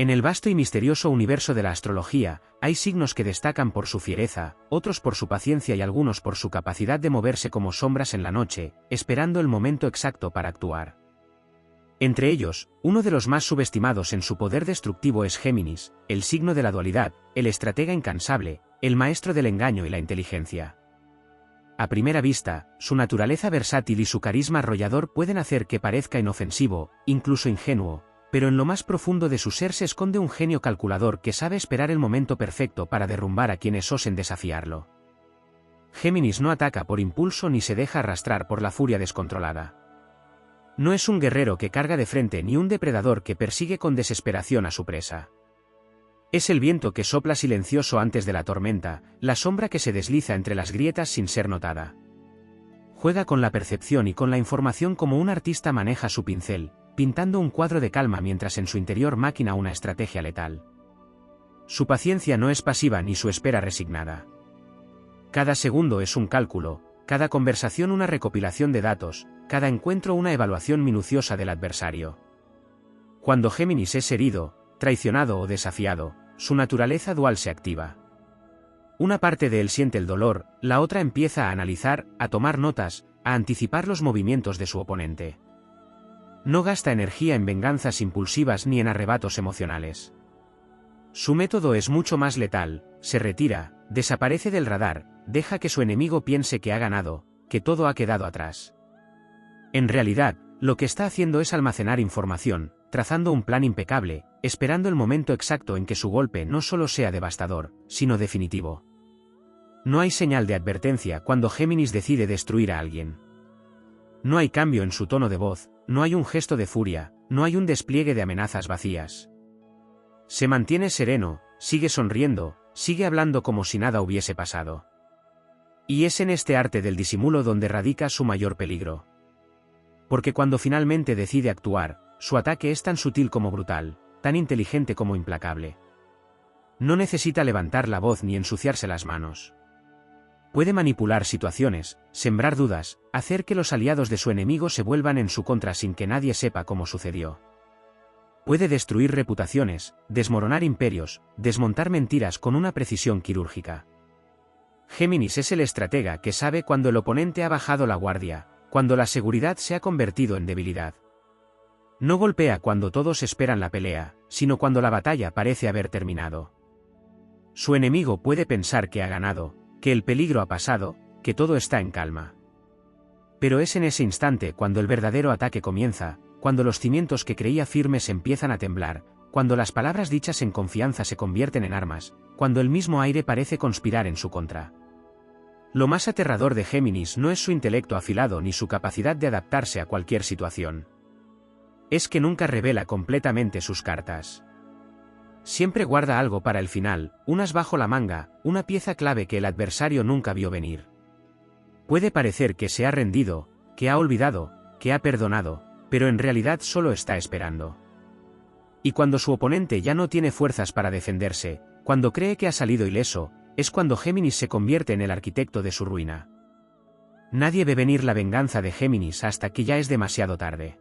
En el vasto y misterioso universo de la astrología, hay signos que destacan por su fiereza, otros por su paciencia y algunos por su capacidad de moverse como sombras en la noche, esperando el momento exacto para actuar. Entre ellos, uno de los más subestimados en su poder destructivo es Géminis, el signo de la dualidad, el estratega incansable, el maestro del engaño y la inteligencia. A primera vista, su naturaleza versátil y su carisma arrollador pueden hacer que parezca inofensivo, incluso ingenuo, pero en lo más profundo de su ser se esconde un genio calculador que sabe esperar el momento perfecto para derrumbar a quienes osen desafiarlo. Géminis no ataca por impulso ni se deja arrastrar por la furia descontrolada. No es un guerrero que carga de frente ni un depredador que persigue con desesperación a su presa. Es el viento que sopla silencioso antes de la tormenta, la sombra que se desliza entre las grietas sin ser notada. Juega con la percepción y con la información como un artista maneja su pincel, pintando un cuadro de calma mientras en su interior maquina una estrategia letal. Su paciencia no es pasiva ni su espera resignada. Cada segundo es un cálculo, cada conversación una recopilación de datos, cada encuentro una evaluación minuciosa del adversario. Cuando Géminis es herido, traicionado o desafiado, su naturaleza dual se activa. Una parte de él siente el dolor, la otra empieza a analizar, a tomar notas, a anticipar los movimientos de su oponente. No gasta energía en venganzas impulsivas ni en arrebatos emocionales. Su método es mucho más letal, se retira, desaparece del radar, deja que su enemigo piense que ha ganado, que todo ha quedado atrás. En realidad, lo que está haciendo es almacenar información, trazando un plan impecable, esperando el momento exacto en que su golpe no solo sea devastador, sino definitivo. No hay señal de advertencia cuando Géminis decide destruir a alguien. No hay cambio en su tono de voz, no hay un gesto de furia, no hay un despliegue de amenazas vacías. Se mantiene sereno, sigue sonriendo, sigue hablando como si nada hubiese pasado. Y es en este arte del disimulo donde radica su mayor peligro. Porque cuando finalmente decide actuar, su ataque es tan sutil como brutal, tan inteligente como implacable. No necesita levantar la voz ni ensuciarse las manos. Puede manipular situaciones, sembrar dudas, hacer que los aliados de su enemigo se vuelvan en su contra sin que nadie sepa cómo sucedió. Puede destruir reputaciones, desmoronar imperios, desmontar mentiras con una precisión quirúrgica. Géminis es el estratega que sabe cuando el oponente ha bajado la guardia, cuando la seguridad se ha convertido en debilidad. No golpea cuando todos esperan la pelea, sino cuando la batalla parece haber terminado. Su enemigo puede pensar que ha ganado, que el peligro ha pasado, que todo está en calma. Pero es en ese instante cuando el verdadero ataque comienza, cuando los cimientos que creía firmes empiezan a temblar, cuando las palabras dichas en confianza se convierten en armas, cuando el mismo aire parece conspirar en su contra. Lo más aterrador de Géminis no es su intelecto afilado ni su capacidad de adaptarse a cualquier situación. Es que nunca revela completamente sus cartas. Siempre guarda algo para el final, un as bajo la manga, una pieza clave que el adversario nunca vio venir. Puede parecer que se ha rendido, que ha olvidado, que ha perdonado, pero en realidad solo está esperando. Y cuando su oponente ya no tiene fuerzas para defenderse, cuando cree que ha salido ileso, es cuando Géminis se convierte en el arquitecto de su ruina. Nadie ve venir la venganza de Géminis hasta que ya es demasiado tarde.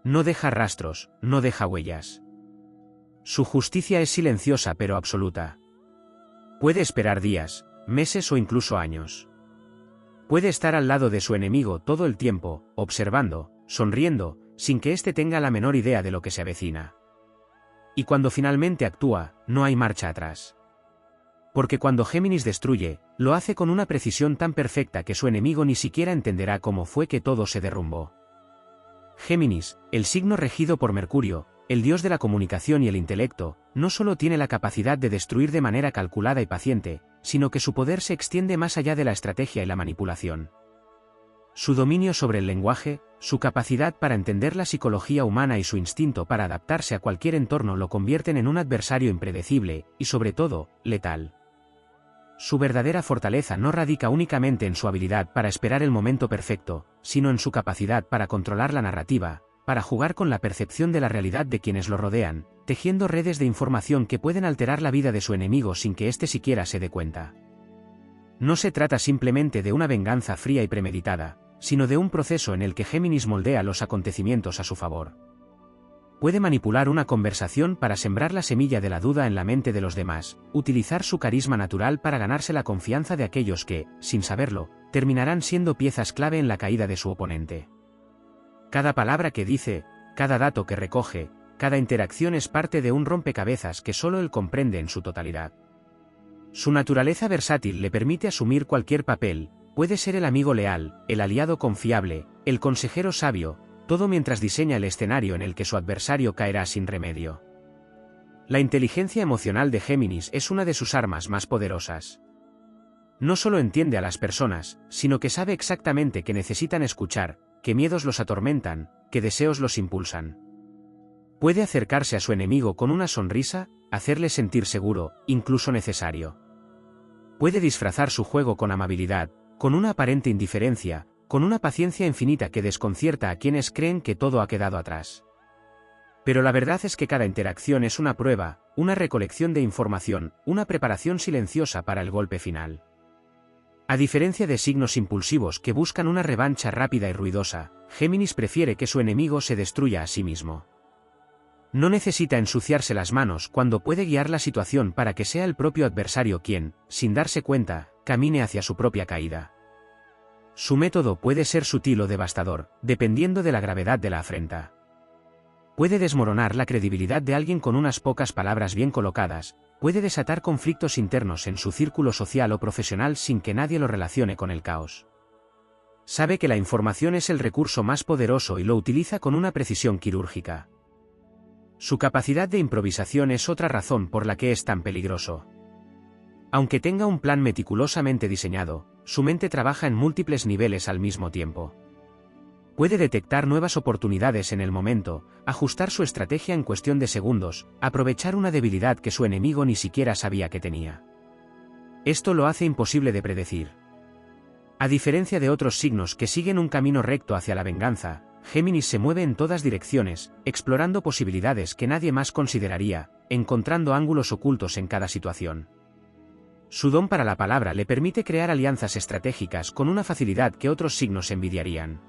No deja rastros, no deja huellas. Su justicia es silenciosa pero absoluta. Puede esperar días, meses o incluso años. Puede estar al lado de su enemigo todo el tiempo, observando, sonriendo, sin que éste tenga la menor idea de lo que se avecina. Y cuando finalmente actúa, no hay marcha atrás. Porque cuando Géminis destruye, lo hace con una precisión tan perfecta que su enemigo ni siquiera entenderá cómo fue que todo se derrumbó. Géminis, el signo regido por Mercurio, el dios de la comunicación y el intelecto, no solo tiene la capacidad de destruir de manera calculada y paciente, sino que su poder se extiende más allá de la estrategia y la manipulación. Su dominio sobre el lenguaje, su capacidad para entender la psicología humana y su instinto para adaptarse a cualquier entorno lo convierten en un adversario impredecible, y sobre todo, letal. Su verdadera fortaleza no radica únicamente en su habilidad para esperar el momento perfecto, sino en su capacidad para controlar la narrativa, para jugar con la percepción de la realidad de quienes lo rodean, tejiendo redes de información que pueden alterar la vida de su enemigo sin que éste siquiera se dé cuenta. No se trata simplemente de una venganza fría y premeditada, sino de un proceso en el que Géminis moldea los acontecimientos a su favor. puede manipular una conversación para sembrar la semilla de la duda en la mente de los demás, utilizar su carisma natural para ganarse la confianza de aquellos que, sin saberlo, terminarán siendo piezas clave en la caída de su oponente. Cada palabra que dice, cada dato que recoge, cada interacción es parte de un rompecabezas que solo él comprende en su totalidad. Su naturaleza versátil le permite asumir cualquier papel, puede ser el amigo leal, el aliado confiable, el consejero sabio, todo mientras diseña el escenario en el que su adversario caerá sin remedio. La inteligencia emocional de Géminis es una de sus armas más poderosas. No solo entiende a las personas, sino que sabe exactamente qué necesitan escuchar, qué miedos los atormentan, qué deseos los impulsan. Puede acercarse a su enemigo con una sonrisa, hacerle sentir seguro, incluso necesario. Puede disfrazar su juego con amabilidad, con una aparente indiferencia, con una paciencia infinita que desconcierta a quienes creen que todo ha quedado atrás. Pero la verdad es que cada interacción es una prueba, una recolección de información, una preparación silenciosa para el golpe final. A diferencia de signos impulsivos que buscan una revancha rápida y ruidosa, Géminis prefiere que su enemigo se destruya a sí mismo. No necesita ensuciarse las manos cuando puede guiar la situación para que sea el propio adversario quien, sin darse cuenta, camine hacia su propia caída. Su método puede ser sutil o devastador, dependiendo de la gravedad de la afrenta. Puede desmoronar la credibilidad de alguien con unas pocas palabras bien colocadas, puede desatar conflictos internos en su círculo social o profesional sin que nadie lo relacione con el caos. Sabe que la información es el recurso más poderoso y lo utiliza con una precisión quirúrgica. Su capacidad de improvisación es otra razón por la que es tan peligroso. Aunque tenga un plan meticulosamente diseñado, su mente trabaja en múltiples niveles al mismo tiempo. Puede detectar nuevas oportunidades en el momento, ajustar su estrategia en cuestión de segundos, aprovechar una debilidad que su enemigo ni siquiera sabía que tenía. Esto lo hace imposible de predecir. A diferencia de otros signos que siguen un camino recto hacia la venganza, Géminis se mueve en todas direcciones, explorando posibilidades que nadie más consideraría, encontrando ángulos ocultos en cada situación. Su don para la palabra le permite crear alianzas estratégicas con una facilidad que otros signos envidiarían.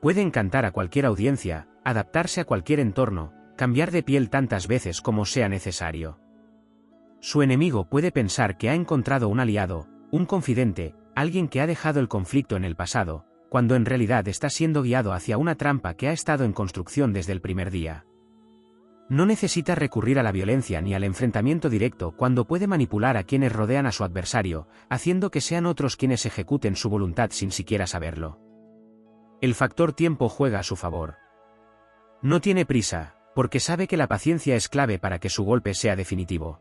Puede encantar a cualquier audiencia, adaptarse a cualquier entorno, cambiar de piel tantas veces como sea necesario. Su enemigo puede pensar que ha encontrado un aliado, un confidente, alguien que ha dejado el conflicto en el pasado, cuando en realidad está siendo guiado hacia una trampa que ha estado en construcción desde el primer día. No necesita recurrir a la violencia ni al enfrentamiento directo cuando puede manipular a quienes rodean a su adversario, haciendo que sean otros quienes ejecuten su voluntad sin siquiera saberlo. El factor tiempo juega a su favor. No tiene prisa, porque sabe que la paciencia es clave para que su golpe sea definitivo.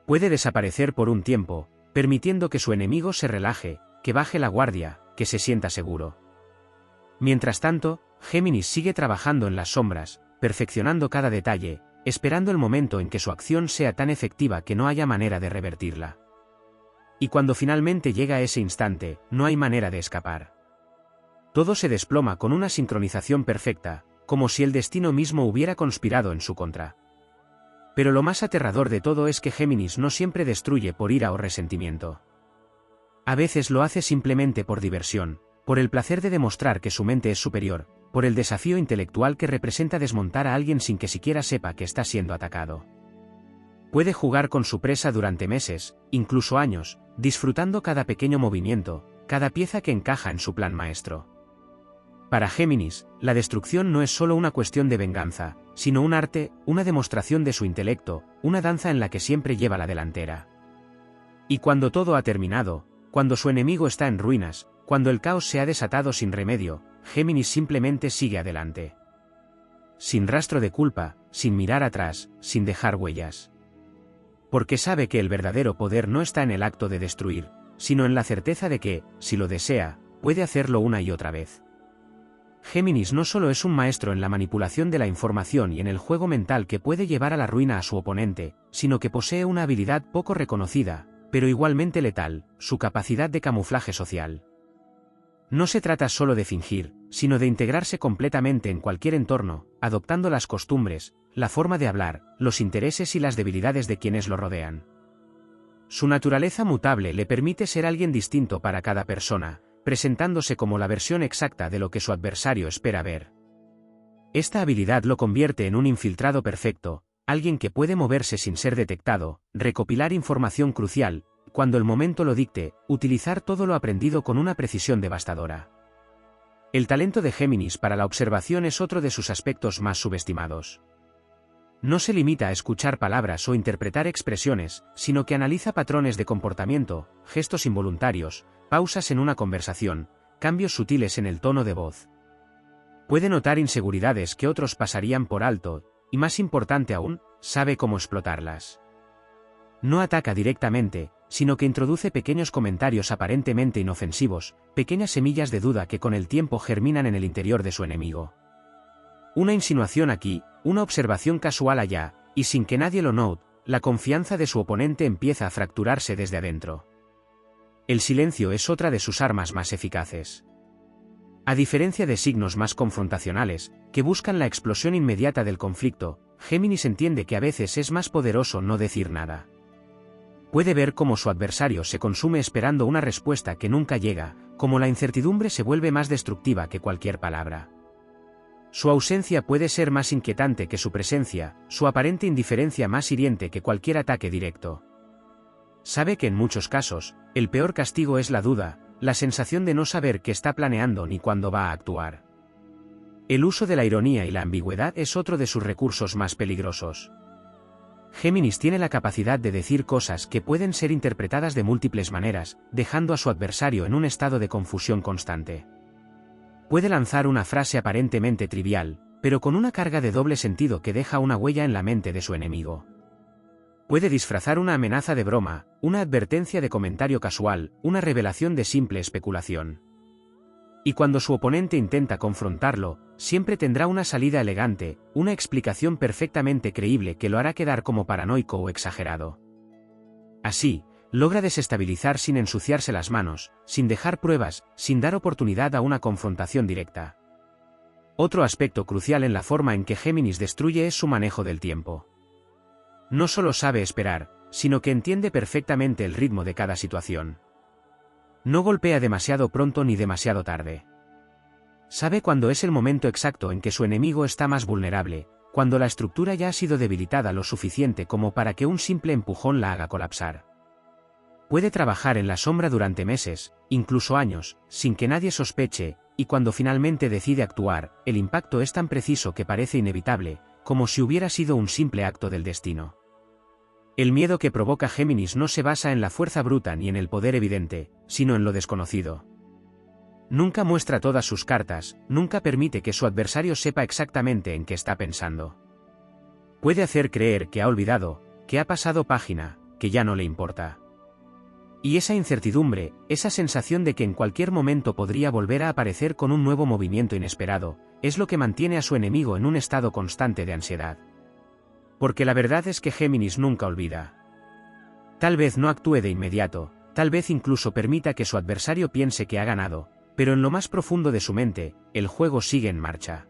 Puede desaparecer por un tiempo, permitiendo que su enemigo se relaje, que baje la guardia, que se sienta seguro. Mientras tanto, Géminis sigue trabajando en las sombras, perfeccionando cada detalle, esperando el momento en que su acción sea tan efectiva que no haya manera de revertirla. Y cuando finalmente llega ese instante, no hay manera de escapar. Todo se desploma con una sincronización perfecta, como si el destino mismo hubiera conspirado en su contra. Pero lo más aterrador de todo es que Géminis no siempre destruye por ira o resentimiento. A veces lo hace simplemente por diversión, por el placer de demostrar que su mente es superior, por el desafío intelectual que representa desmontar a alguien sin que siquiera sepa que está siendo atacado. Puede jugar con su presa durante meses, incluso años, disfrutando cada pequeño movimiento, cada pieza que encaja en su plan maestro. Para Géminis, la destrucción no es solo una cuestión de venganza, sino un arte, una demostración de su intelecto, una danza en la que siempre lleva la delantera. Y cuando todo ha terminado, cuando su enemigo está en ruinas, cuando el caos se ha desatado sin remedio, Géminis simplemente sigue adelante. Sin rastro de culpa, sin mirar atrás, sin dejar huellas. Porque sabe que el verdadero poder no está en el acto de destruir, sino en la certeza de que, si lo desea, puede hacerlo una y otra vez. Géminis no solo es un maestro en la manipulación de la información y en el juego mental que puede llevar a la ruina a su oponente, sino que posee una habilidad poco reconocida, pero igualmente letal, su capacidad de camuflaje social. No se trata solo de fingir, sino de integrarse completamente en cualquier entorno, adoptando las costumbres, la forma de hablar, los intereses y las debilidades de quienes lo rodean. Su naturaleza mutable le permite ser alguien distinto para cada persona, presentándose como la versión exacta de lo que su adversario espera ver. Esta habilidad lo convierte en un infiltrado perfecto, alguien que puede moverse sin ser detectado, recopilar información crucial, cuando el momento lo dicte, utilizar todo lo aprendido con una precisión devastadora. El talento de Géminis para la observación es otro de sus aspectos más subestimados. No se limita a escuchar palabras o interpretar expresiones, sino que analiza patrones de comportamiento, gestos involuntarios, pausas en una conversación, cambios sutiles en el tono de voz. Puede notar inseguridades que otros pasarían por alto, y más importante aún, sabe cómo explotarlas. No ataca directamente, sino que introduce pequeños comentarios aparentemente inofensivos, pequeñas semillas de duda que con el tiempo germinan en el interior de su enemigo. Una insinuación aquí, una observación casual allá, y sin que nadie lo note, la confianza de su oponente empieza a fracturarse desde adentro. El silencio es otra de sus armas más eficaces. A diferencia de signos más confrontacionales, que buscan la explosión inmediata del conflicto, Géminis entiende que a veces es más poderoso no decir nada. Puede ver cómo su adversario se consume esperando una respuesta que nunca llega, cómo la incertidumbre se vuelve más destructiva que cualquier palabra. Su ausencia puede ser más inquietante que su presencia, su aparente indiferencia más hiriente que cualquier ataque directo. Sabe que en muchos casos, el peor castigo es la duda, la sensación de no saber qué está planeando ni cuándo va a actuar. El uso de la ironía y la ambigüedad es otro de sus recursos más peligrosos. Géminis tiene la capacidad de decir cosas que pueden ser interpretadas de múltiples maneras, dejando a su adversario en un estado de confusión constante. Puede lanzar una frase aparentemente trivial, pero con una carga de doble sentido que deja una huella en la mente de su enemigo. Puede disfrazar una amenaza de broma, una advertencia de comentario casual, una revelación de simple especulación. Y cuando su oponente intenta confrontarlo, siempre tendrá una salida elegante, una explicación perfectamente creíble que lo hará quedar como paranoico o exagerado. Así, logra desestabilizar sin ensuciarse las manos, sin dejar pruebas, sin dar oportunidad a una confrontación directa. Otro aspecto crucial en la forma en que Géminis destruye es su manejo del tiempo. No solo sabe esperar, sino que entiende perfectamente el ritmo de cada situación. No golpea demasiado pronto ni demasiado tarde. Sabe cuándo es el momento exacto en que su enemigo está más vulnerable, cuando la estructura ya ha sido debilitada lo suficiente como para que un simple empujón la haga colapsar. Puede trabajar en la sombra durante meses, incluso años, sin que nadie sospeche, y cuando finalmente decide actuar, el impacto es tan preciso que parece inevitable, como si hubiera sido un simple acto del destino. El miedo que provoca Géminis no se basa en la fuerza bruta ni en el poder evidente, sino en lo desconocido. Nunca muestra todas sus cartas, nunca permite que su adversario sepa exactamente en qué está pensando. Puede hacer creer que ha olvidado, que ha pasado página, que ya no le importa. Y esa incertidumbre, esa sensación de que en cualquier momento podría volver a aparecer con un nuevo movimiento inesperado, es lo que mantiene a su enemigo en un estado constante de ansiedad. Porque la verdad es que Géminis nunca olvida. Tal vez no actúe de inmediato, tal vez incluso permita que su adversario piense que ha ganado, pero en lo más profundo de su mente, el juego sigue en marcha.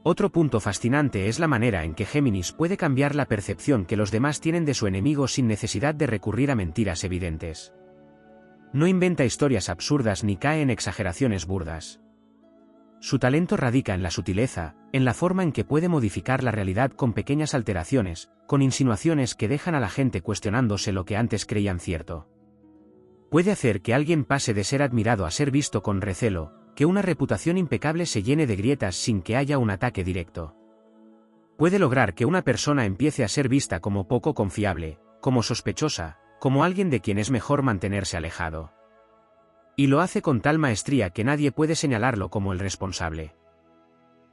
Otro punto fascinante es la manera en que Géminis puede cambiar la percepción que los demás tienen de su enemigo sin necesidad de recurrir a mentiras evidentes. No inventa historias absurdas ni cae en exageraciones burdas. Su talento radica en la sutileza, en la forma en que puede modificar la realidad con pequeñas alteraciones, con insinuaciones que dejan a la gente cuestionándose lo que antes creían cierto. Puede hacer que alguien pase de ser admirado a ser visto con recelo, que una reputación impecable se llene de grietas sin que haya un ataque directo. Puede lograr que una persona empiece a ser vista como poco confiable, como sospechosa, como alguien de quien es mejor mantenerse alejado. Y lo hace con tal maestría que nadie puede señalarlo como el responsable.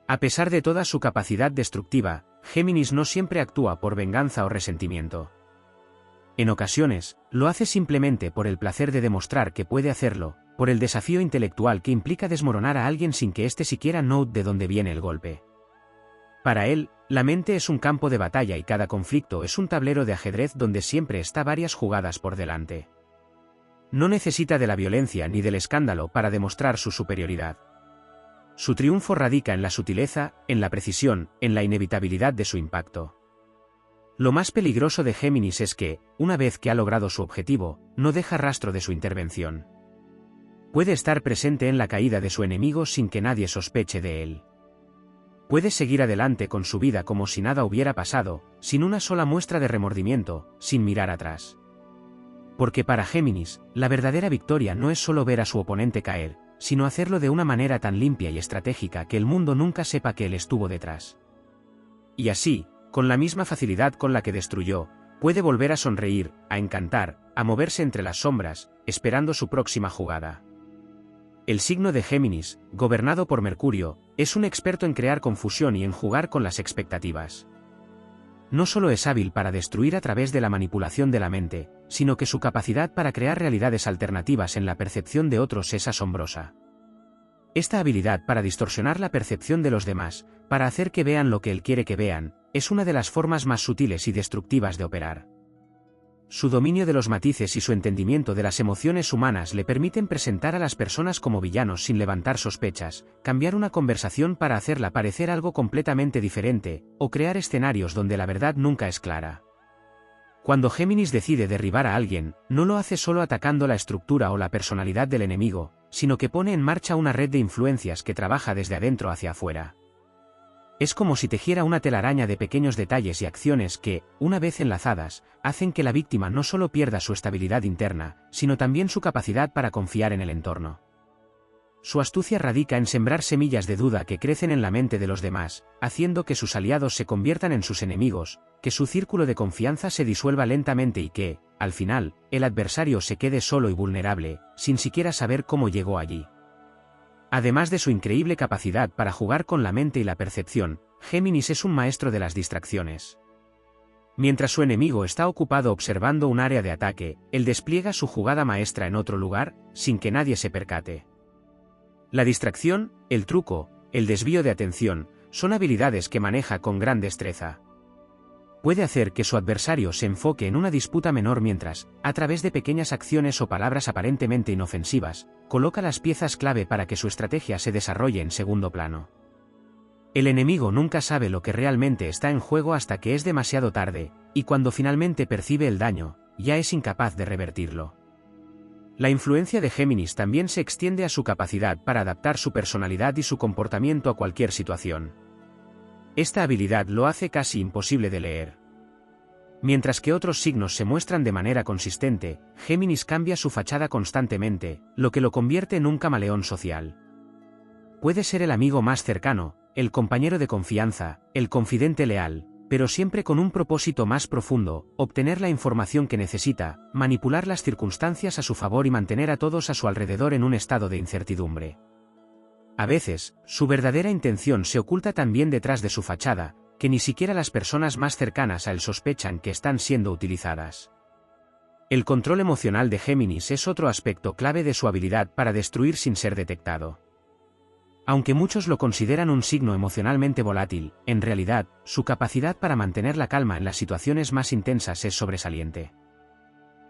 A pesar de toda su capacidad destructiva, Géminis no siempre actúa por venganza o resentimiento. En ocasiones, lo hace simplemente por el placer de demostrar que puede hacerlo, por el desafío intelectual que implica desmoronar a alguien sin que éste siquiera note de dónde viene el golpe. Para él, la mente es un campo de batalla y cada conflicto es un tablero de ajedrez donde siempre está varias jugadas por delante. No necesita de la violencia ni del escándalo para demostrar su superioridad. Su triunfo radica en la sutileza, en la precisión, en la inevitabilidad de su impacto. Lo más peligroso de Géminis es que, una vez que ha logrado su objetivo, no deja rastro de su intervención. Puede estar presente en la caída de su enemigo sin que nadie sospeche de él. Puede seguir adelante con su vida como si nada hubiera pasado, sin una sola muestra de remordimiento, sin mirar atrás. Porque para Géminis, la verdadera victoria no es solo ver a su oponente caer, sino hacerlo de una manera tan limpia y estratégica que el mundo nunca sepa que él estuvo detrás. Y así, con la misma facilidad con la que destruyó, puede volver a sonreír, a encantar, a moverse entre las sombras, esperando su próxima jugada. El signo de Géminis, gobernado por Mercurio, es un experto en crear confusión y en jugar con las expectativas. No solo es hábil para destruir a través de la manipulación de la mente, sino que su capacidad para crear realidades alternativas en la percepción de otros es asombrosa. Esta habilidad para distorsionar la percepción de los demás, para hacer que vean lo que él quiere que vean, es una de las formas más sutiles y destructivas de operar. Su dominio de los matices y su entendimiento de las emociones humanas le permiten presentar a las personas como villanos sin levantar sospechas, cambiar una conversación para hacerla parecer algo completamente diferente, o crear escenarios donde la verdad nunca es clara. Cuando Géminis decide derribar a alguien, no lo hace solo atacando la estructura o la personalidad del enemigo, sino que pone en marcha una red de influencias que trabaja desde adentro hacia afuera. Es como si tejiera una telaraña de pequeños detalles y acciones que, una vez enlazadas, hacen que la víctima no solo pierda su estabilidad interna, sino también su capacidad para confiar en el entorno. Su astucia radica en sembrar semillas de duda que crecen en la mente de los demás, haciendo que sus aliados se conviertan en sus enemigos, que su círculo de confianza se disuelva lentamente y que, al final, el adversario se quede solo y vulnerable, sin siquiera saber cómo llegó allí. Además de su increíble capacidad para jugar con la mente y la percepción, Géminis es un maestro de las distracciones. Mientras su enemigo está ocupado observando un área de ataque, él despliega su jugada maestra en otro lugar, sin que nadie se percate. La distracción, el truco, el desvío de atención, son habilidades que maneja con gran destreza. Puede hacer que su adversario se enfoque en una disputa menor mientras, a través de pequeñas acciones o palabras aparentemente inofensivas, coloca las piezas clave para que su estrategia se desarrolle en segundo plano. El enemigo nunca sabe lo que realmente está en juego hasta que es demasiado tarde, y cuando finalmente percibe el daño, ya es incapaz de revertirlo. La influencia de Géminis también se extiende a su capacidad para adaptar su personalidad y su comportamiento a cualquier situación. Esta habilidad lo hace casi imposible de leer. Mientras que otros signos se muestran de manera consistente, Géminis cambia su fachada constantemente, lo que lo convierte en un camaleón social. Puede ser el amigo más cercano, el compañero de confianza, el confidente leal, pero siempre con un propósito más profundo: obtener la información que necesita, manipular las circunstancias a su favor y mantener a todos a su alrededor en un estado de incertidumbre. A veces, su verdadera intención se oculta tan bien detrás de su fachada, que ni siquiera las personas más cercanas a él sospechan que están siendo utilizadas. El control emocional de Géminis es otro aspecto clave de su habilidad para destruir sin ser detectado. Aunque muchos lo consideran un signo emocionalmente volátil, en realidad, su capacidad para mantener la calma en las situaciones más intensas es sobresaliente.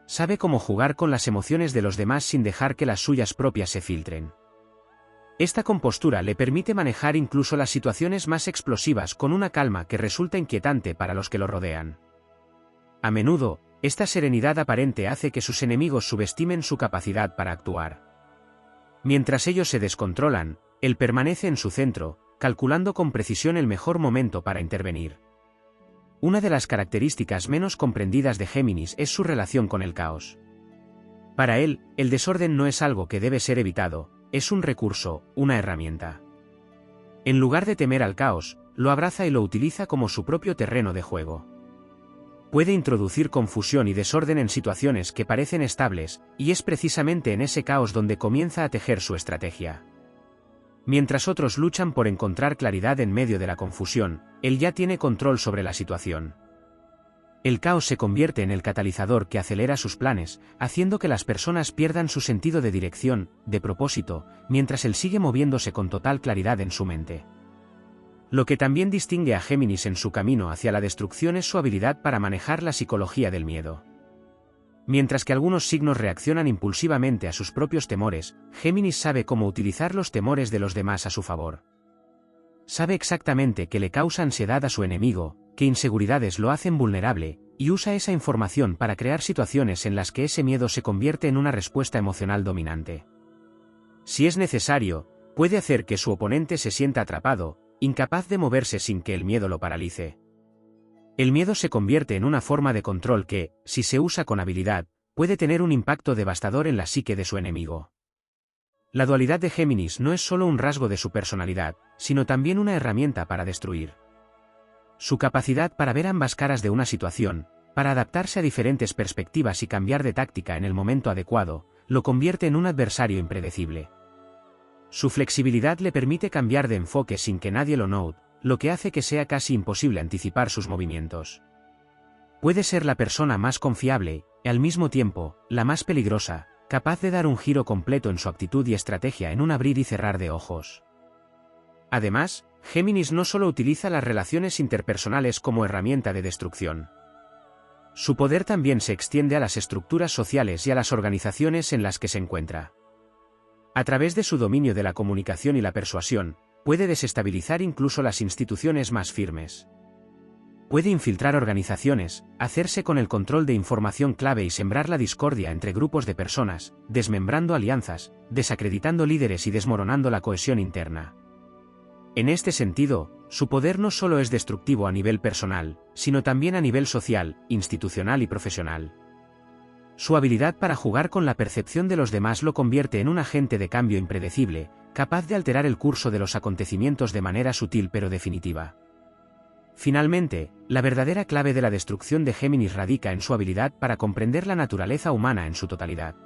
Sabe cómo jugar con las emociones de los demás sin dejar que las suyas propias se filtren. Esta compostura le permite manejar incluso las situaciones más explosivas con una calma que resulta inquietante para los que lo rodean. A menudo, esta serenidad aparente hace que sus enemigos subestimen su capacidad para actuar. Mientras ellos se descontrolan, él permanece en su centro, calculando con precisión el mejor momento para intervenir. Una de las características menos comprendidas de Géminis es su relación con el caos. Para él, el desorden no es algo que debe ser evitado, es un recurso, una herramienta. En lugar de temer al caos, lo abraza y lo utiliza como su propio terreno de juego. Puede introducir confusión y desorden en situaciones que parecen estables, y es precisamente en ese caos donde comienza a tejer su estrategia. Mientras otros luchan por encontrar claridad en medio de la confusión, él ya tiene control sobre la situación. El caos se convierte en el catalizador que acelera sus planes, haciendo que las personas pierdan su sentido de dirección, de propósito, mientras él sigue moviéndose con total claridad en su mente. Lo que también distingue a Géminis en su camino hacia la destrucción es su habilidad para manejar la psicología del miedo. Mientras que algunos signos reaccionan impulsivamente a sus propios temores, Géminis sabe cómo utilizar los temores de los demás a su favor. Sabe exactamente qué le causa ansiedad a su enemigo, qué inseguridades lo hacen vulnerable, y usa esa información para crear situaciones en las que ese miedo se convierte en una respuesta emocional dominante. Si es necesario, puede hacer que su oponente se sienta atrapado, incapaz de moverse sin que el miedo lo paralice. El miedo se convierte en una forma de control que, si se usa con habilidad, puede tener un impacto devastador en la psique de su enemigo. La dualidad de Géminis no es solo un rasgo de su personalidad, sino también una herramienta para destruir. Su capacidad para ver ambas caras de una situación, para adaptarse a diferentes perspectivas y cambiar de táctica en el momento adecuado, lo convierte en un adversario impredecible. Su flexibilidad le permite cambiar de enfoque sin que nadie lo note, lo que hace que sea casi imposible anticipar sus movimientos. Puede ser la persona más confiable, y al mismo tiempo, la más peligrosa, capaz de dar un giro completo en su actitud y estrategia en un abrir y cerrar de ojos. Además, Géminis no solo utiliza las relaciones interpersonales como herramienta de destrucción. Su poder también se extiende a las estructuras sociales y a las organizaciones en las que se encuentra. A través de su dominio de la comunicación y la persuasión, puede desestabilizar incluso las instituciones más firmes. Puede infiltrar organizaciones, hacerse con el control de información clave y sembrar la discordia entre grupos de personas, desmembrando alianzas, desacreditando líderes y desmoronando la cohesión interna. En este sentido, su poder no solo es destructivo a nivel personal, sino también a nivel social, institucional y profesional. Su habilidad para jugar con la percepción de los demás lo convierte en un agente de cambio impredecible, capaz de alterar el curso de los acontecimientos de manera sutil pero definitiva. Finalmente, la verdadera clave de la destrucción de Géminis radica en su habilidad para comprender la naturaleza humana en su totalidad.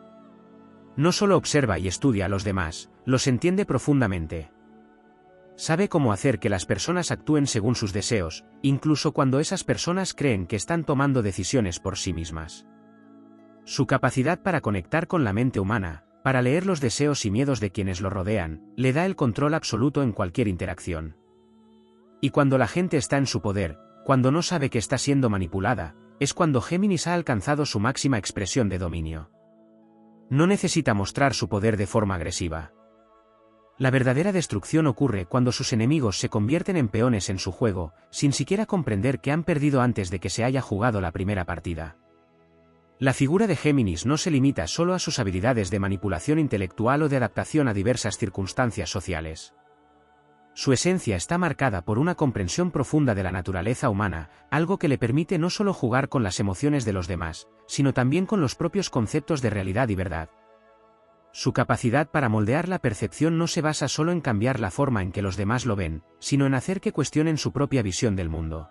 No solo observa y estudia a los demás, los entiende profundamente. Sabe cómo hacer que las personas actúen según sus deseos, incluso cuando esas personas creen que están tomando decisiones por sí mismas. Su capacidad para conectar con la mente humana, para leer los deseos y miedos de quienes lo rodean, le da el control absoluto en cualquier interacción. Y cuando la gente está en su poder, cuando no sabe que está siendo manipulada, es cuando Géminis ha alcanzado su máxima expresión de dominio. No necesita mostrar su poder de forma agresiva. La verdadera destrucción ocurre cuando sus enemigos se convierten en peones en su juego, sin siquiera comprender que han perdido antes de que se haya jugado la primera partida. La figura de Géminis no se limita solo a sus habilidades de manipulación intelectual o de adaptación a diversas circunstancias sociales. Su esencia está marcada por una comprensión profunda de la naturaleza humana, algo que le permite no solo jugar con las emociones de los demás, sino también con los propios conceptos de realidad y verdad. Su capacidad para moldear la percepción no se basa solo en cambiar la forma en que los demás lo ven, sino en hacer que cuestionen su propia visión del mundo.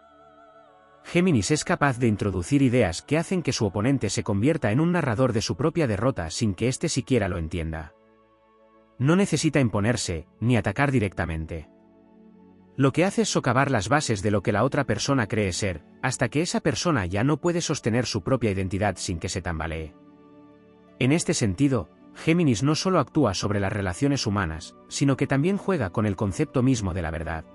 Géminis es capaz de introducir ideas que hacen que su oponente se convierta en un narrador de su propia derrota sin que éste siquiera lo entienda. No necesita imponerse, ni atacar directamente. Lo que hace es socavar las bases de lo que la otra persona cree ser, hasta que esa persona ya no puede sostener su propia identidad sin que se tambalee. En este sentido, Géminis no solo actúa sobre las relaciones humanas, sino que también juega con el concepto mismo de la verdad.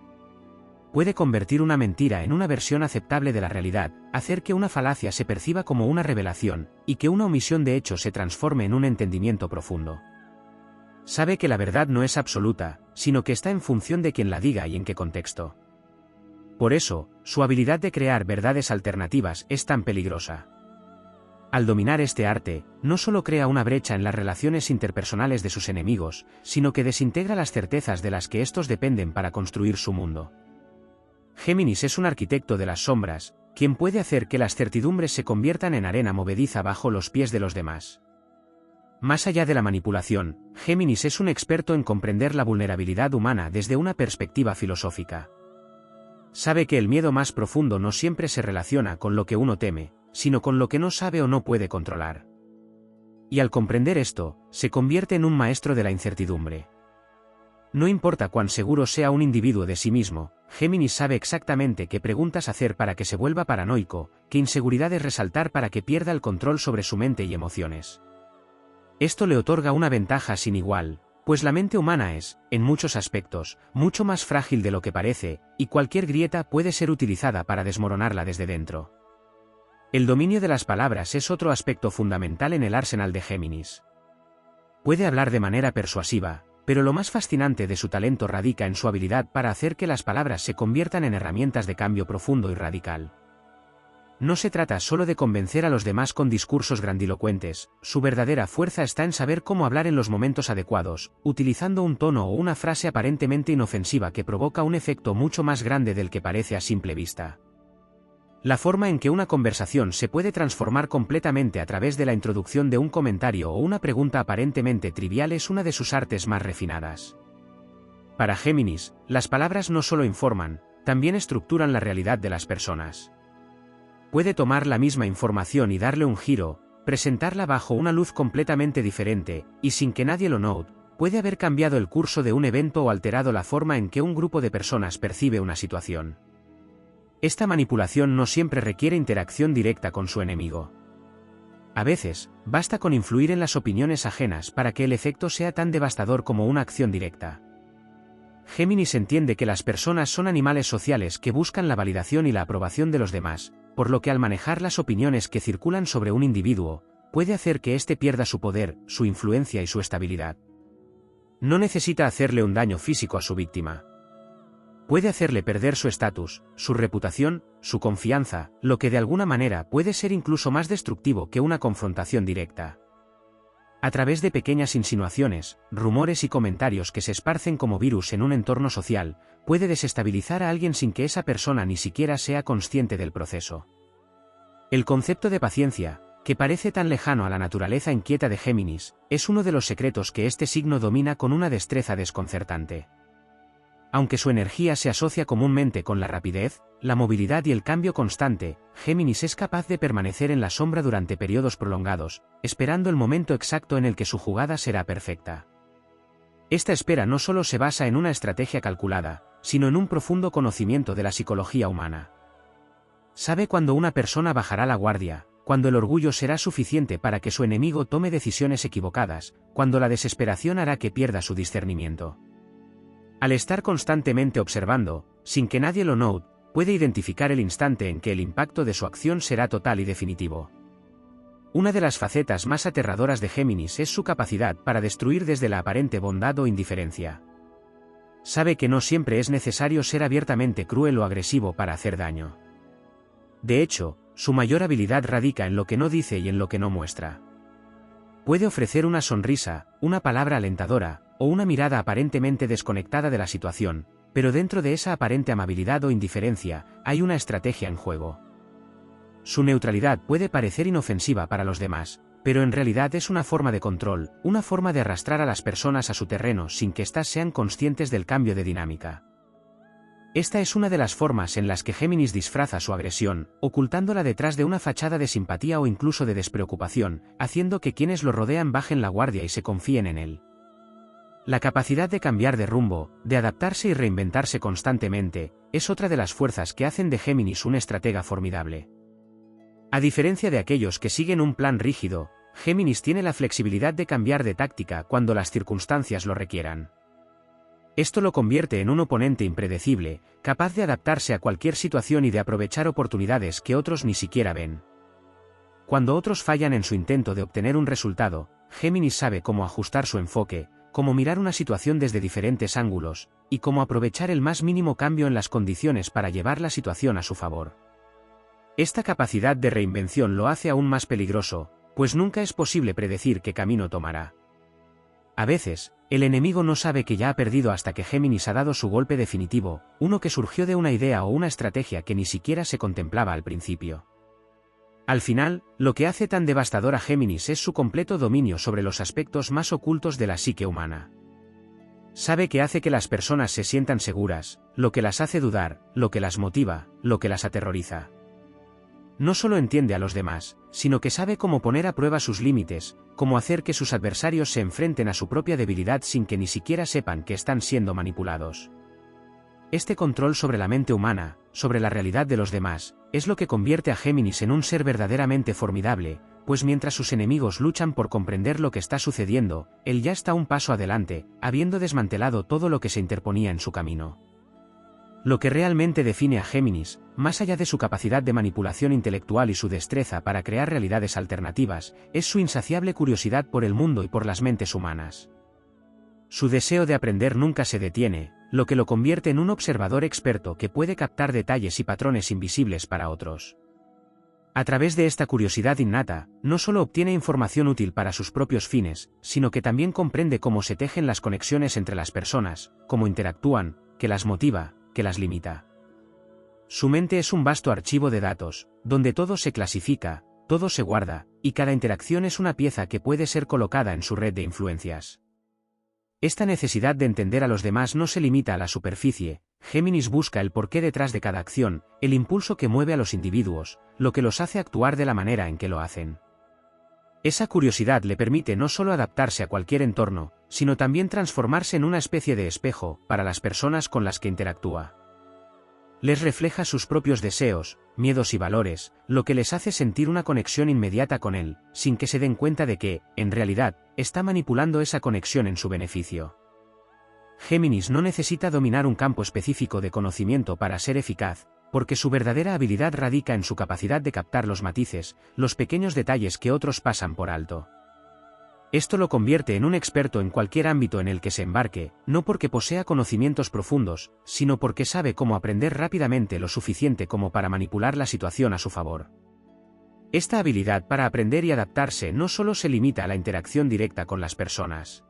Puede convertir una mentira en una versión aceptable de la realidad, hacer que una falacia se perciba como una revelación, y que una omisión de hecho se transforme en un entendimiento profundo. Sabe que la verdad no es absoluta, sino que está en función de quien la diga y en qué contexto. Por eso, su habilidad de crear verdades alternativas es tan peligrosa. Al dominar este arte, no solo crea una brecha en las relaciones interpersonales de sus enemigos, sino que desintegra las certezas de las que estos dependen para construir su mundo. Géminis es un arquitecto de las sombras, quien puede hacer que las certidumbres se conviertan en arena movediza bajo los pies de los demás. Más allá de la manipulación, Géminis es un experto en comprender la vulnerabilidad humana desde una perspectiva filosófica. Sabe que el miedo más profundo no siempre se relaciona con lo que uno teme, sino con lo que no sabe o no puede controlar. Y al comprender esto, se convierte en un maestro de la incertidumbre. No importa cuán seguro sea un individuo de sí mismo, Géminis sabe exactamente qué preguntas hacer para que se vuelva paranoico, qué inseguridades resaltar para que pierda el control sobre su mente y emociones. Esto le otorga una ventaja sin igual, pues la mente humana es, en muchos aspectos, mucho más frágil de lo que parece, y cualquier grieta puede ser utilizada para desmoronarla desde dentro. El dominio de las palabras es otro aspecto fundamental en el arsenal de Géminis. Puede hablar de manera persuasiva, pero lo más fascinante de su talento radica en su habilidad para hacer que las palabras se conviertan en herramientas de cambio profundo y radical. No se trata solo de convencer a los demás con discursos grandilocuentes, su verdadera fuerza está en saber cómo hablar en los momentos adecuados, utilizando un tono o una frase aparentemente inofensiva que provoca un efecto mucho más grande del que parece a simple vista. La forma en que una conversación se puede transformar completamente a través de la introducción de un comentario o una pregunta aparentemente trivial es una de sus artes más refinadas. Para Géminis, las palabras no solo informan, también estructuran la realidad de las personas. Puede tomar la misma información y darle un giro, presentarla bajo una luz completamente diferente, y sin que nadie lo note, puede haber cambiado el curso de un evento o alterado la forma en que un grupo de personas percibe una situación. Esta manipulación no siempre requiere interacción directa con su enemigo. A veces, basta con influir en las opiniones ajenas para que el efecto sea tan devastador como una acción directa. Géminis entiende que las personas son animales sociales que buscan la validación y la aprobación de los demás, por lo que al manejar las opiniones que circulan sobre un individuo, puede hacer que éste pierda su poder, su influencia y su estabilidad. No necesita hacerle un daño físico a su víctima. Puede hacerle perder su estatus, su reputación, su confianza, lo que de alguna manera puede ser incluso más destructivo que una confrontación directa. A través de pequeñas insinuaciones, rumores y comentarios que se esparcen como virus en un entorno social, puede desestabilizar a alguien sin que esa persona ni siquiera sea consciente del proceso. El concepto de paciencia, que parece tan lejano a la naturaleza inquieta de Géminis, es uno de los secretos que este signo domina con una destreza desconcertante. Aunque su energía se asocia comúnmente con la rapidez, la movilidad y el cambio constante, Géminis es capaz de permanecer en la sombra durante periodos prolongados, esperando el momento exacto en el que su jugada será perfecta. Esta espera no solo se basa en una estrategia calculada, sino en un profundo conocimiento de la psicología humana. Sabe cuándo una persona bajará la guardia, cuando el orgullo será suficiente para que su enemigo tome decisiones equivocadas, cuando la desesperación hará que pierda su discernimiento. Al estar constantemente observando, sin que nadie lo note, puede identificar el instante en que el impacto de su acción será total y definitivo. Una de las facetas más aterradoras de Géminis es su capacidad para destruir desde la aparente bondad o indiferencia. Sabe que no siempre es necesario ser abiertamente cruel o agresivo para hacer daño. De hecho, su mayor habilidad radica en lo que no dice y en lo que no muestra. Puede ofrecer una sonrisa, una palabra alentadora, o una mirada aparentemente desconectada de la situación, pero dentro de esa aparente amabilidad o indiferencia, hay una estrategia en juego. Su neutralidad puede parecer inofensiva para los demás, pero en realidad es una forma de control, una forma de arrastrar a las personas a su terreno sin que éstas sean conscientes del cambio de dinámica. Esta es una de las formas en las que Géminis disfraza su agresión, ocultándola detrás de una fachada de simpatía o incluso de despreocupación, haciendo que quienes lo rodean bajen la guardia y se confíen en él. La capacidad de cambiar de rumbo, de adaptarse y reinventarse constantemente, es otra de las fuerzas que hacen de Géminis un estratega formidable. A diferencia de aquellos que siguen un plan rígido, Géminis tiene la flexibilidad de cambiar de táctica cuando las circunstancias lo requieran. Esto lo convierte en un oponente impredecible, capaz de adaptarse a cualquier situación y de aprovechar oportunidades que otros ni siquiera ven. Cuando otros fallan en su intento de obtener un resultado, Géminis sabe cómo ajustar su enfoque, cómo mirar una situación desde diferentes ángulos, y cómo aprovechar el más mínimo cambio en las condiciones para llevar la situación a su favor. Esta capacidad de reinvención lo hace aún más peligroso, pues nunca es posible predecir qué camino tomará. A veces, el enemigo no sabe que ya ha perdido hasta que Géminis ha dado su golpe definitivo, uno que surgió de una idea o una estrategia que ni siquiera se contemplaba al principio. Al final, lo que hace tan devastador a Géminis es su completo dominio sobre los aspectos más ocultos de la psique humana. Sabe que hace que las personas se sientan seguras, lo que las hace dudar, lo que las motiva, lo que las aterroriza. No solo entiende a los demás, sino que sabe cómo poner a prueba sus límites, cómo hacer que sus adversarios se enfrenten a su propia debilidad sin que ni siquiera sepan que están siendo manipulados. Este control sobre la mente humana, sobre la realidad de los demás, es lo que convierte a Géminis en un ser verdaderamente formidable, pues mientras sus enemigos luchan por comprender lo que está sucediendo, él ya está un paso adelante, habiendo desmantelado todo lo que se interponía en su camino. Lo que realmente define a Géminis, más allá de su capacidad de manipulación intelectual y su destreza para crear realidades alternativas, es su insaciable curiosidad por el mundo y por las mentes humanas. Su deseo de aprender nunca se detiene, lo que lo convierte en un observador experto que puede captar detalles y patrones invisibles para otros. A través de esta curiosidad innata, no solo obtiene información útil para sus propios fines, sino que también comprende cómo se tejen las conexiones entre las personas, cómo interactúan, qué las motiva, qué las limita. Su mente es un vasto archivo de datos, donde todo se clasifica, todo se guarda, y cada interacción es una pieza que puede ser colocada en su red de influencias. Esta necesidad de entender a los demás no se limita a la superficie. Géminis busca el porqué detrás de cada acción, el impulso que mueve a los individuos, lo que los hace actuar de la manera en que lo hacen. Esa curiosidad le permite no solo adaptarse a cualquier entorno, sino también transformarse en una especie de espejo para las personas con las que interactúa. Les refleja sus propios deseos, miedos y valores, lo que les hace sentir una conexión inmediata con él, sin que se den cuenta de que, en realidad, está manipulando esa conexión en su beneficio. Géminis no necesita dominar un campo específico de conocimiento para ser eficaz, porque su verdadera habilidad radica en su capacidad de captar los matices, los pequeños detalles que otros pasan por alto. Esto lo convierte en un experto en cualquier ámbito en el que se embarque, no porque posea conocimientos profundos, sino porque sabe cómo aprender rápidamente lo suficiente como para manipular la situación a su favor. Esta habilidad para aprender y adaptarse no solo se limita a la interacción directa con las personas.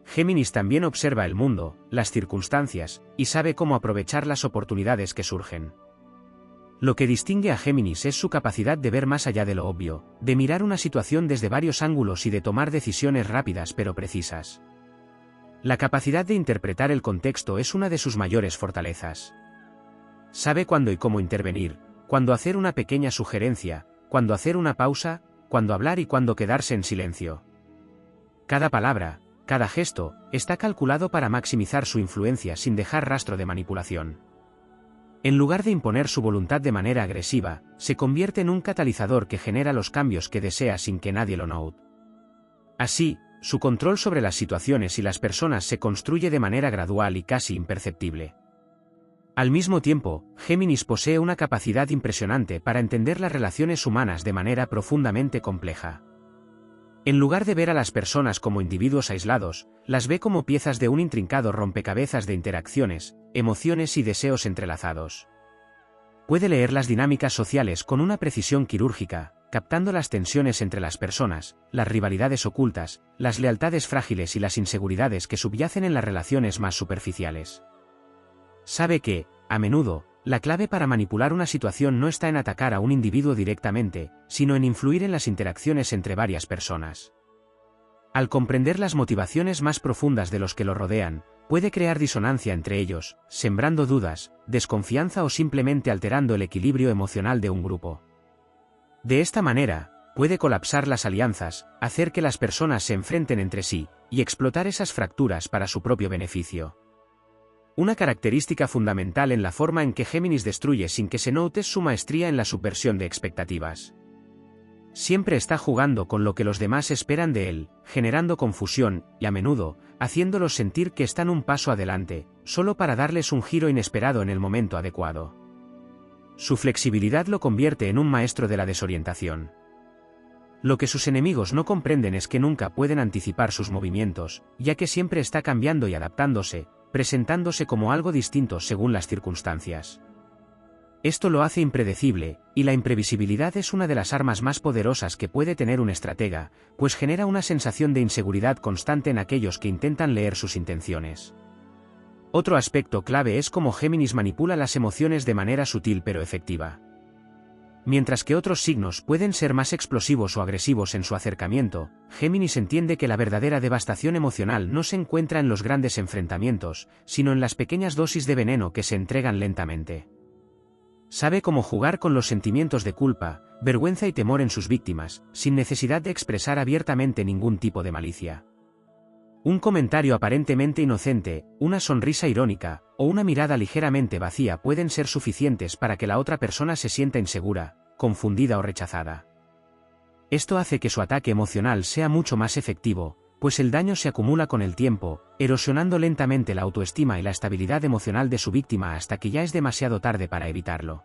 Géminis también observa el mundo, las circunstancias, y sabe cómo aprovechar las oportunidades que surgen. Lo que distingue a Géminis es su capacidad de ver más allá de lo obvio, de mirar una situación desde varios ángulos y de tomar decisiones rápidas pero precisas. La capacidad de interpretar el contexto es una de sus mayores fortalezas. Sabe cuándo y cómo intervenir, cuándo hacer una pequeña sugerencia, cuándo hacer una pausa, cuándo hablar y cuándo quedarse en silencio. Cada palabra, cada gesto, está calculado para maximizar su influencia sin dejar rastro de manipulación. En lugar de imponer su voluntad de manera agresiva, se convierte en un catalizador que genera los cambios que desea sin que nadie lo note. Así, su control sobre las situaciones y las personas se construye de manera gradual y casi imperceptible. Al mismo tiempo, Géminis posee una capacidad impresionante para entender las relaciones humanas de manera profundamente compleja. En lugar de ver a las personas como individuos aislados, las ve como piezas de un intrincado rompecabezas de interacciones, emociones y deseos entrelazados. Puede leer las dinámicas sociales con una precisión quirúrgica, captando las tensiones entre las personas, las rivalidades ocultas, las lealtades frágiles y las inseguridades que subyacen en las relaciones más superficiales. Sabe que, a menudo, la clave para manipular una situación no está en atacar a un individuo directamente, sino en influir en las interacciones entre varias personas. Al comprender las motivaciones más profundas de los que lo rodean, puede crear disonancia entre ellos, sembrando dudas, desconfianza o simplemente alterando el equilibrio emocional de un grupo. De esta manera, puede colapsar las alianzas, hacer que las personas se enfrenten entre sí, y explotar esas fracturas para su propio beneficio. Una característica fundamental en la forma en que Géminis destruye sin que se note es su maestría en la subversión de expectativas. Siempre está jugando con lo que los demás esperan de él, generando confusión, y a menudo, haciéndolos sentir que están un paso adelante, solo para darles un giro inesperado en el momento adecuado. Su flexibilidad lo convierte en un maestro de la desorientación. Lo que sus enemigos no comprenden es que nunca pueden anticipar sus movimientos, ya que siempre está cambiando y adaptándose, presentándose como algo distinto según las circunstancias. Esto lo hace impredecible, y la imprevisibilidad es una de las armas más poderosas que puede tener un estratega, pues genera una sensación de inseguridad constante en aquellos que intentan leer sus intenciones. Otro aspecto clave es cómo Géminis manipula las emociones de manera sutil pero efectiva. Mientras que otros signos pueden ser más explosivos o agresivos en su acercamiento, Géminis entiende que la verdadera devastación emocional no se encuentra en los grandes enfrentamientos, sino en las pequeñas dosis de veneno que se entregan lentamente. Sabe cómo jugar con los sentimientos de culpa, vergüenza y temor en sus víctimas, sin necesidad de expresar abiertamente ningún tipo de malicia. Un comentario aparentemente inocente, una sonrisa irónica, o una mirada ligeramente vacía pueden ser suficientes para que la otra persona se sienta insegura, confundida o rechazada. Esto hace que su ataque emocional sea mucho más efectivo, pues el daño se acumula con el tiempo, erosionando lentamente la autoestima y la estabilidad emocional de su víctima hasta que ya es demasiado tarde para evitarlo.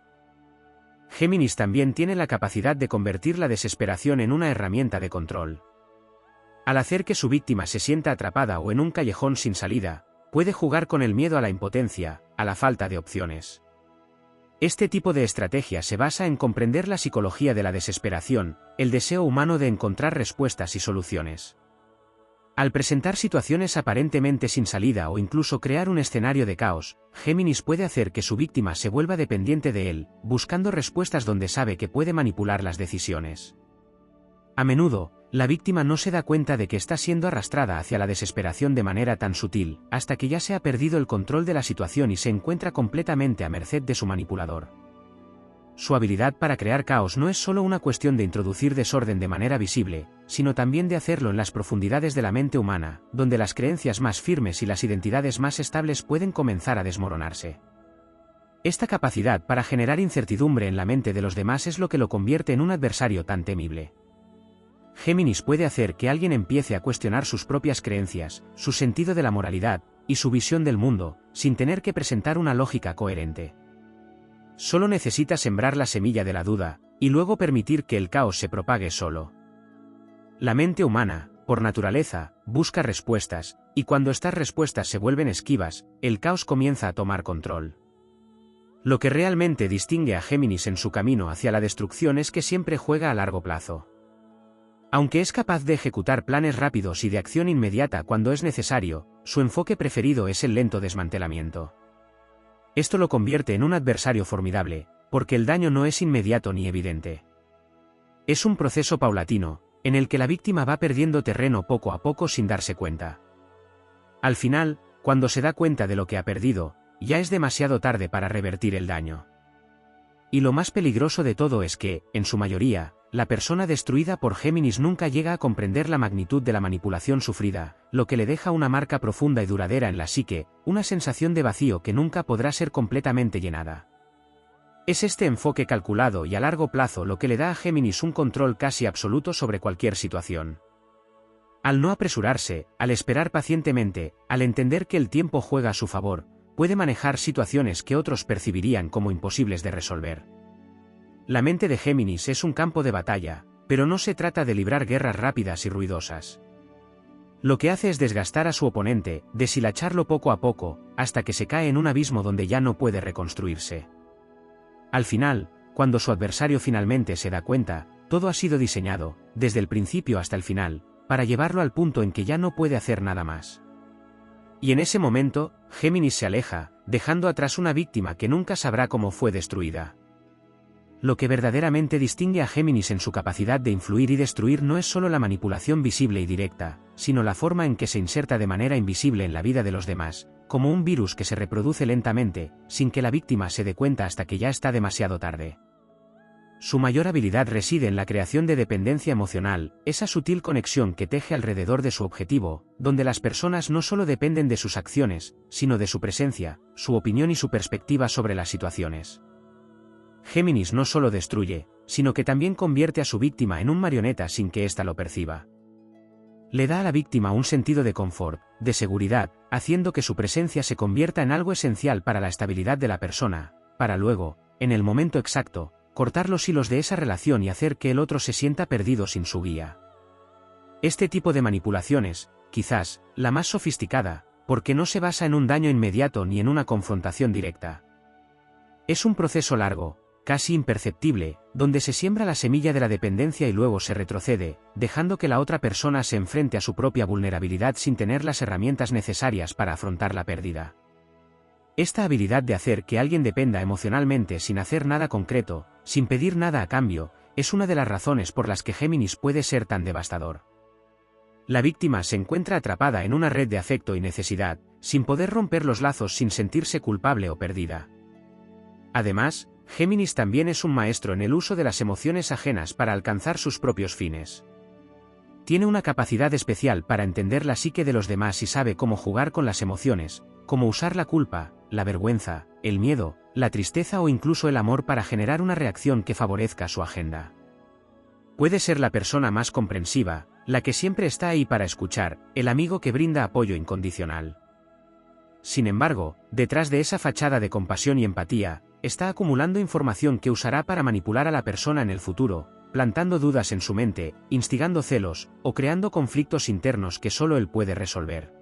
Géminis también tiene la capacidad de convertir la desesperación en una herramienta de control. Al hacer que su víctima se sienta atrapada o en un callejón sin salida, puede jugar con el miedo a la impotencia, a la falta de opciones. Este tipo de estrategia se basa en comprender la psicología de la desesperación, el deseo humano de encontrar respuestas y soluciones. Al presentar situaciones aparentemente sin salida o incluso crear un escenario de caos, Géminis puede hacer que su víctima se vuelva dependiente de él, buscando respuestas donde sabe que puede manipular las decisiones. A menudo, la víctima no se da cuenta de que está siendo arrastrada hacia la desesperación de manera tan sutil, hasta que ya se ha perdido el control de la situación y se encuentra completamente a merced de su manipulador. Su habilidad para crear caos no es solo una cuestión de introducir desorden de manera visible, sino también de hacerlo en las profundidades de la mente humana, donde las creencias más firmes y las identidades más estables pueden comenzar a desmoronarse. Esta capacidad para generar incertidumbre en la mente de los demás es lo que lo convierte en un adversario tan temible. Géminis puede hacer que alguien empiece a cuestionar sus propias creencias, su sentido de la moralidad, y su visión del mundo, sin tener que presentar una lógica coherente. Solo necesita sembrar la semilla de la duda, y luego permitir que el caos se propague solo. La mente humana, por naturaleza, busca respuestas, y cuando estas respuestas se vuelven esquivas, el caos comienza a tomar control. Lo que realmente distingue a Géminis en su camino hacia la destrucción es que siempre juega a largo plazo. Aunque es capaz de ejecutar planes rápidos y de acción inmediata cuando es necesario, su enfoque preferido es el lento desmantelamiento. Esto lo convierte en un adversario formidable, porque el daño no es inmediato ni evidente. Es un proceso paulatino, en el que la víctima va perdiendo terreno poco a poco sin darse cuenta. Al final, cuando se da cuenta de lo que ha perdido, ya es demasiado tarde para revertir el daño. Y lo más peligroso de todo es que, en su mayoría, la persona destruida por Géminis nunca llega a comprender la magnitud de la manipulación sufrida, lo que le deja una marca profunda y duradera en la psique, una sensación de vacío que nunca podrá ser completamente llenada. Es este enfoque calculado y a largo plazo lo que le da a Géminis un control casi absoluto sobre cualquier situación. Al no apresurarse, al esperar pacientemente, al entender que el tiempo juega a su favor, puede manejar situaciones que otros percibirían como imposibles de resolver. La mente de Géminis es un campo de batalla, pero no se trata de librar guerras rápidas y ruidosas. Lo que hace es desgastar a su oponente, deshilacharlo poco a poco, hasta que se cae en un abismo donde ya no puede reconstruirse. Al final, cuando su adversario finalmente se da cuenta, todo ha sido diseñado, desde el principio hasta el final, para llevarlo al punto en que ya no puede hacer nada más. Y en ese momento, Géminis se aleja, dejando atrás una víctima que nunca sabrá cómo fue destruida. Lo que verdaderamente distingue a Géminis en su capacidad de influir y destruir no es solo la manipulación visible y directa, sino la forma en que se inserta de manera invisible en la vida de los demás, como un virus que se reproduce lentamente, sin que la víctima se dé cuenta hasta que ya está demasiado tarde. Su mayor habilidad reside en la creación de dependencia emocional, esa sutil conexión que teje alrededor de su objetivo, donde las personas no solo dependen de sus acciones, sino de su presencia, su opinión y su perspectiva sobre las situaciones. Géminis no solo destruye, sino que también convierte a su víctima en un marioneta sin que ésta lo perciba. Le da a la víctima un sentido de confort, de seguridad, haciendo que su presencia se convierta en algo esencial para la estabilidad de la persona, para luego, en el momento exacto, cortar los hilos de esa relación y hacer que el otro se sienta perdido sin su guía. Este tipo de manipulaciones, quizás, la más sofisticada, porque no se basa en un daño inmediato ni en una confrontación directa. Es un proceso largo, casi imperceptible, donde se siembra la semilla de la dependencia y luego se retrocede, dejando que la otra persona se enfrente a su propia vulnerabilidad sin tener las herramientas necesarias para afrontar la pérdida. Esta habilidad de hacer que alguien dependa emocionalmente sin hacer nada concreto, sin pedir nada a cambio, es una de las razones por las que Géminis puede ser tan devastador. La víctima se encuentra atrapada en una red de afecto y necesidad, sin poder romper los lazos sin sentirse culpable o perdida. Además, Géminis también es un maestro en el uso de las emociones ajenas para alcanzar sus propios fines. Tiene una capacidad especial para entender la psique de los demás y sabe cómo jugar con las emociones, cómo usar la culpa, la vergüenza, el miedo, la tristeza o incluso el amor para generar una reacción que favorezca su agenda. Puede ser la persona más comprensiva, la que siempre está ahí para escuchar, el amigo que brinda apoyo incondicional. Sin embargo, detrás de esa fachada de compasión y empatía, está acumulando información que usará para manipular a la persona en el futuro, plantando dudas en su mente, instigando celos, o creando conflictos internos que solo él puede resolver.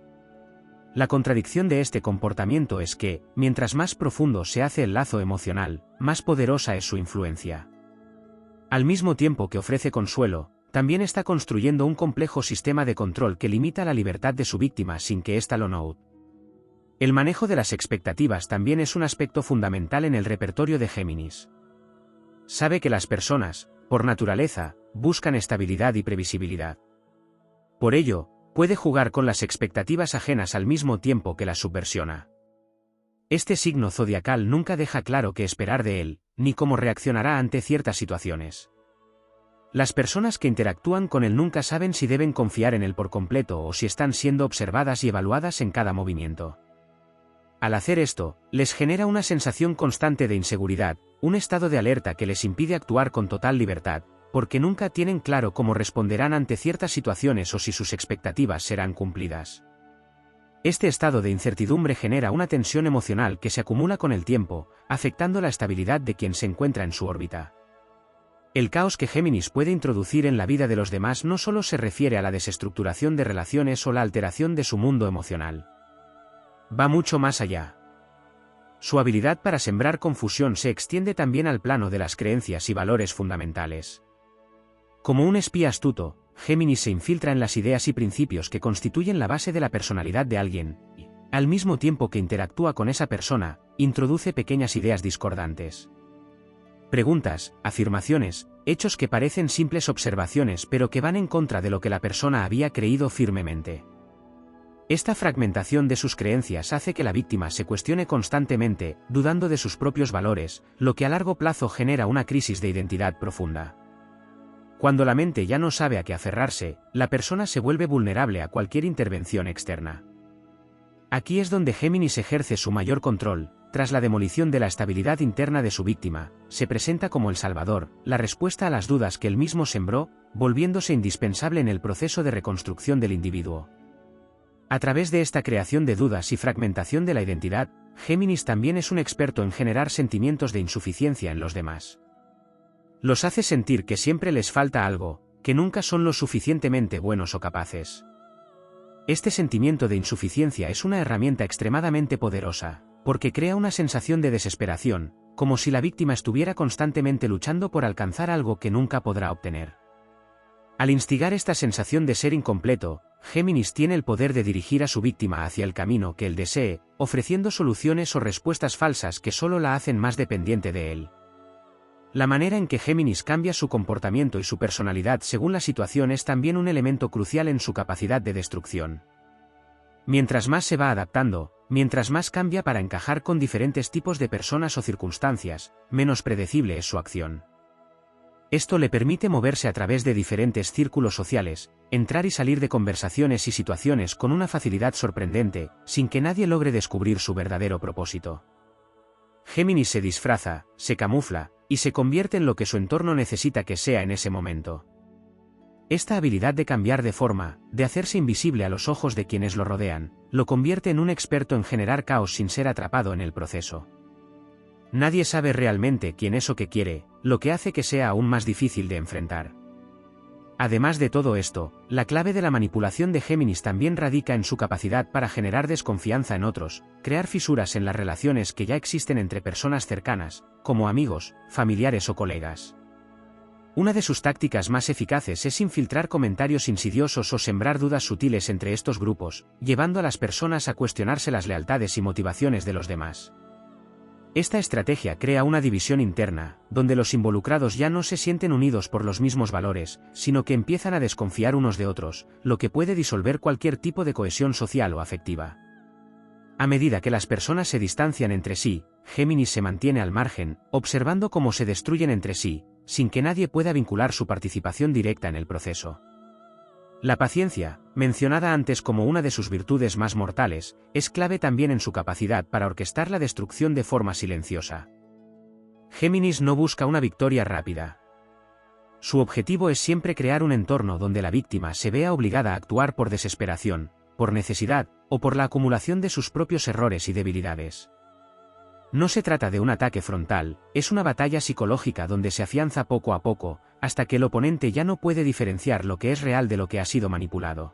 La contradicción de este comportamiento es que, mientras más profundo se hace el lazo emocional, más poderosa es su influencia. Al mismo tiempo que ofrece consuelo, también está construyendo un complejo sistema de control que limita la libertad de su víctima sin que ésta lo note. El manejo de las expectativas también es un aspecto fundamental en el repertorio de Géminis. Sabe que las personas, por naturaleza, buscan estabilidad y previsibilidad. Por ello, puede jugar con las expectativas ajenas al mismo tiempo que las subversiona. Este signo zodiacal nunca deja claro qué esperar de él, ni cómo reaccionará ante ciertas situaciones. Las personas que interactúan con él nunca saben si deben confiar en él por completo o si están siendo observadas y evaluadas en cada movimiento. Al hacer esto, les genera una sensación constante de inseguridad, un estado de alerta que les impide actuar con total libertad, porque nunca tienen claro cómo responderán ante ciertas situaciones o si sus expectativas serán cumplidas. Este estado de incertidumbre genera una tensión emocional que se acumula con el tiempo, afectando la estabilidad de quien se encuentra en su órbita. El caos que Géminis puede introducir en la vida de los demás no solo se refiere a la desestructuración de relaciones o la alteración de su mundo emocional. Va mucho más allá. Su habilidad para sembrar confusión se extiende también al plano de las creencias y valores fundamentales. Como un espía astuto, Géminis se infiltra en las ideas y principios que constituyen la base de la personalidad de alguien, y, al mismo tiempo que interactúa con esa persona, introduce pequeñas ideas discordantes. Preguntas, afirmaciones, hechos que parecen simples observaciones pero que van en contra de lo que la persona había creído firmemente. Esta fragmentación de sus creencias hace que la víctima se cuestione constantemente, dudando de sus propios valores, lo que a largo plazo genera una crisis de identidad profunda. Cuando la mente ya no sabe a qué aferrarse, la persona se vuelve vulnerable a cualquier intervención externa. Aquí es donde Géminis ejerce su mayor control. Tras la demolición de la estabilidad interna de su víctima, se presenta como el salvador, la respuesta a las dudas que él mismo sembró, volviéndose indispensable en el proceso de reconstrucción del individuo. A través de esta creación de dudas y fragmentación de la identidad, Géminis también es un experto en generar sentimientos de insuficiencia en los demás. Los hace sentir que siempre les falta algo, que nunca son lo suficientemente buenos o capaces. Este sentimiento de insuficiencia es una herramienta extremadamente poderosa, porque crea una sensación de desesperación, como si la víctima estuviera constantemente luchando por alcanzar algo que nunca podrá obtener. Al instigar esta sensación de ser incompleto, Géminis tiene el poder de dirigir a su víctima hacia el camino que él desee, ofreciendo soluciones o respuestas falsas que solo la hacen más dependiente de él. La manera en que Géminis cambia su comportamiento y su personalidad según la situación es también un elemento crucial en su capacidad de destrucción. Mientras más se va adaptando, mientras más cambia para encajar con diferentes tipos de personas o circunstancias, menos predecible es su acción. Esto le permite moverse a través de diferentes círculos sociales, entrar y salir de conversaciones y situaciones con una facilidad sorprendente, sin que nadie logre descubrir su verdadero propósito. Géminis se disfraza, se camufla, y se convierte en lo que su entorno necesita que sea en ese momento. Esta habilidad de cambiar de forma, de hacerse invisible a los ojos de quienes lo rodean, lo convierte en un experto en generar caos sin ser atrapado en el proceso. Nadie sabe realmente quién es o qué quiere, lo que hace que sea aún más difícil de enfrentar. Además de todo esto, la clave de la manipulación de Géminis también radica en su capacidad para generar desconfianza en otros, crear fisuras en las relaciones que ya existen entre personas cercanas, como amigos, familiares o colegas. Una de sus tácticas más eficaces es infiltrar comentarios insidiosos o sembrar dudas sutiles entre estos grupos, llevando a las personas a cuestionarse las lealtades y motivaciones de los demás. Esta estrategia crea una división interna, donde los involucrados ya no se sienten unidos por los mismos valores, sino que empiezan a desconfiar unos de otros, lo que puede disolver cualquier tipo de cohesión social o afectiva. A medida que las personas se distancian entre sí, Géminis se mantiene al margen, observando cómo se destruyen entre sí, sin que nadie pueda vincular su participación directa en el proceso. La paciencia, mencionada antes como una de sus virtudes más mortales, es clave también en su capacidad para orquestar la destrucción de forma silenciosa. Géminis no busca una victoria rápida. Su objetivo es siempre crear un entorno donde la víctima se vea obligada a actuar por desesperación, por necesidad, o por la acumulación de sus propios errores y debilidades. No se trata de un ataque frontal, es una batalla psicológica donde se afianza poco a poco, hasta que el oponente ya no puede diferenciar lo que es real de lo que ha sido manipulado.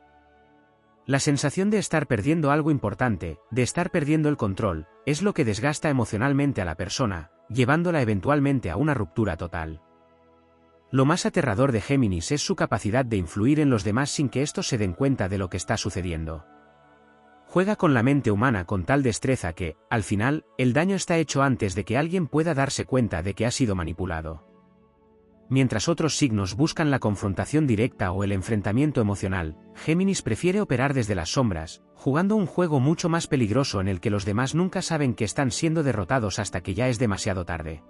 La sensación de estar perdiendo algo importante, de estar perdiendo el control, es lo que desgasta emocionalmente a la persona, llevándola eventualmente a una ruptura total. Lo más aterrador de Géminis es su capacidad de influir en los demás sin que estos se den cuenta de lo que está sucediendo. Juega con la mente humana con tal destreza que, al final, el daño está hecho antes de que alguien pueda darse cuenta de que ha sido manipulado. Mientras otros signos buscan la confrontación directa o el enfrentamiento emocional, Géminis prefiere operar desde las sombras, jugando un juego mucho más peligroso en el que los demás nunca saben que están siendo derrotados hasta que ya es demasiado tarde.